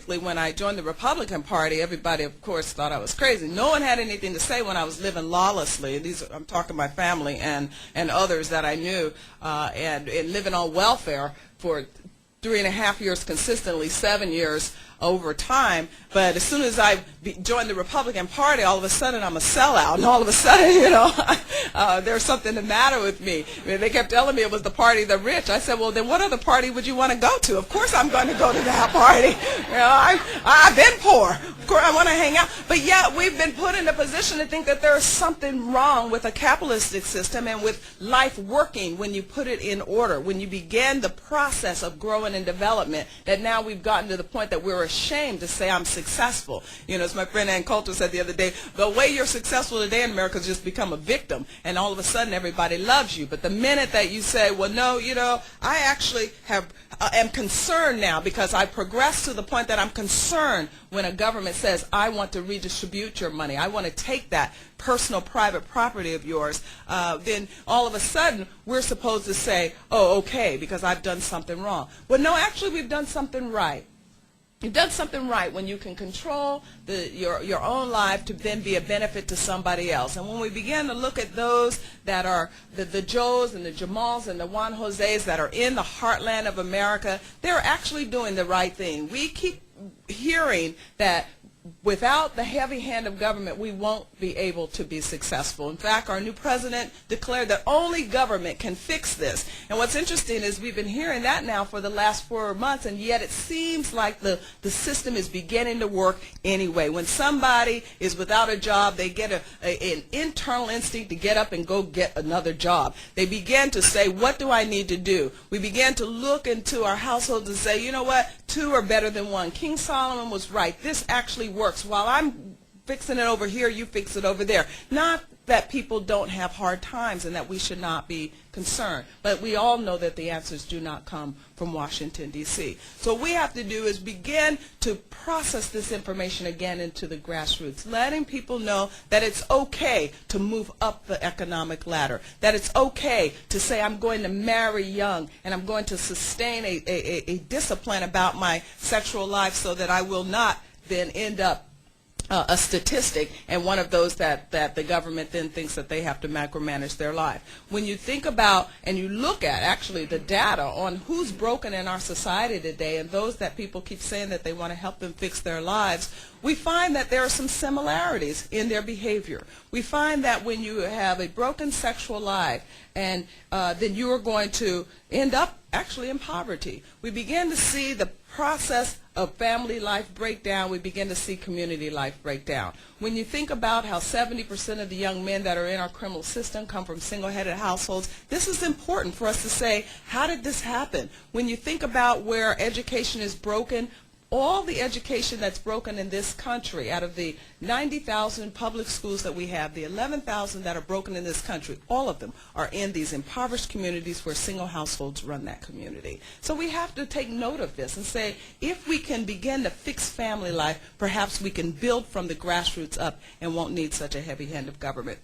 When I joined the Republican Party, everybody, of course, thought I was crazy. No one had anything to say when I was living lawlessly. I'm talking my family and others that I knew, and living on welfare for 3.5 years consistently, 7 years over time. But as soon as I joined the Republican Party, all of a sudden I'm a sellout, and all of a sudden, there's something the matter with me. I mean, they kept telling me it was the party of the rich. I said, well, then what other party would you want to go to? Of course I'm going to go to that party. I've been poor. Of course I want to hang out. But yet we've been put in a position to think that there's something wrong with a capitalistic system and with life working when you put it in order, when you begin the process of growing and development, that now we've gotten to the point that we're ashamed to say I'm successful. As my friend Ann Coulter said the other day, the way you're successful today in America is just become a victim, and all of a sudden everybody loves you. But the minute that you say, well, no, I actually am concerned now, because I progressed to the point that I'm concerned when a government says, I want to redistribute your money, I want to take that personal private property of yours, then all of a sudden we're supposed to say, oh, okay, because I've done something wrong. Well, no, actually we've done something right. You've done something right when you can control your own life to then be a benefit to somebody else. And when we begin to look at those that are the Joes and the Jamals and the Juan Jose's that are in the heartland of America, they're actually doing the right thing. We keep hearing that without the heavy hand of government, we won't be able to be successful. In fact, our new president declared that only government can fix this. And what's interesting is we've been hearing that now for the last 4 months, and yet it seems like the system is beginning to work anyway. When somebody is without a job, they get an internal instinct to get up and go get another job. They begin to say, what do I need to do? We begin to look into our households and say, you know what, 2 are better than 1. King Solomon was right. This actually works. While I'm fixing it over here, you fix it over there. Not that people don't have hard times and that we should not be concerned, but we all know that the answers do not come from Washington, D.C. So what we have to do is begin to process this information again into the grassroots, letting people know that it's okay to move up the economic ladder, that it's okay to say I'm going to marry young and I'm going to sustain a discipline about my sexual life so that I will not then end up a statistic and one of those that the government then thinks that they have to micromanage their life. When you think about and you look at actually the data on who's broken in our society today and those that people keep saying that they want to help them fix their lives, we find that there are some similarities in their behavior. We find that when you have a broken sexual life and then you are going to end up actually in poverty. We begin to see the process of family life breakdown. We begin to see community life breakdown. When you think about how 70% of the young men that are in our criminal system come from single-headed households, this is important for us to say, how did this happen? When you think about where education is broken, all the education that's broken in this country, out of the 90,000 public schools that we have, the 11,000 that are broken in this country, all of them are in these impoverished communities where single households run that community. So we have to take note of this and say, if we can begin to fix family life, perhaps we can build from the grassroots up and won't need such a heavy hand of government.